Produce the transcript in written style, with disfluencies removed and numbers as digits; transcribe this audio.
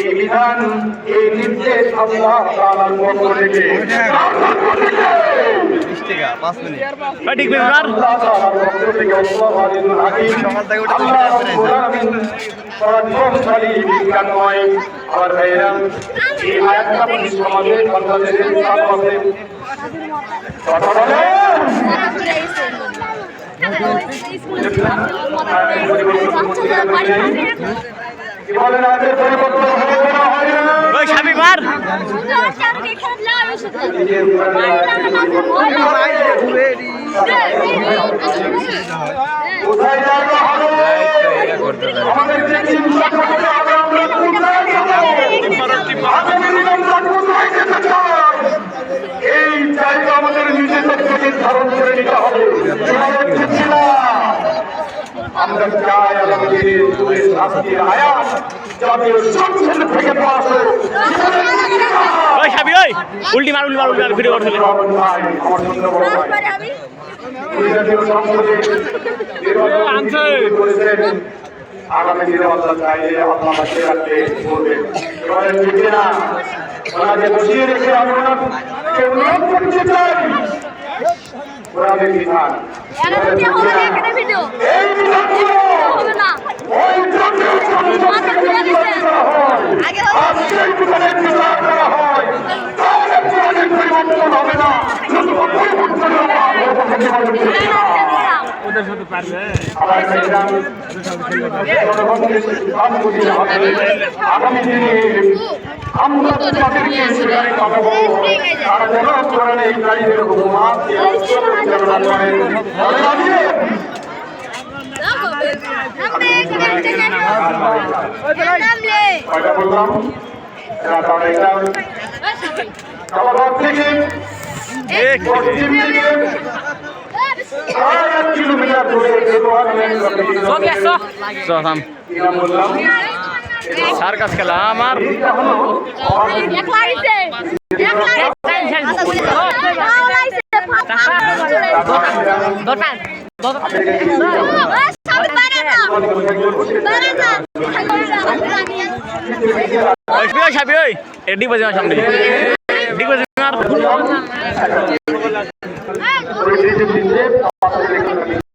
এই বিধান এই নির্দেশ আল্লাহ তাআলার পক্ষ থেকে বিজ্ঞানময় আমার ভাইয়েরা এই আয়াতটা সমাজে বাংলাদেশের কথা বলে এই জায়গা আমাদের নিজেদের থেকে ধারণ করে নিতে হবে। আমরা চাই আমাদের শাস্তির আয়াত জাতীয় সংসদ থেকে পাস হোক। উল্টি মার ভিডিও করতে আগামী দিনে আল্লাহ চাইলে আল্লাহ বাঁচিয়ে রাখতে বলবেন। এবারে ঠিক না ওনাকে বসিয়ে রেখে আমরা কেউ করতে চাই কোরআনের বিধান আগামী দিনে আমরা তাদেরকে সেখানে পাঠাবো তারা যেন কোরআনে ইসরায়েলের হুকুমাত পরিচালনা করেন। কয়টা বললাম থেকে পশ্চিম দিকে 1 কিলোমিটার দূরে সার্কাস খেলা আমার সামনে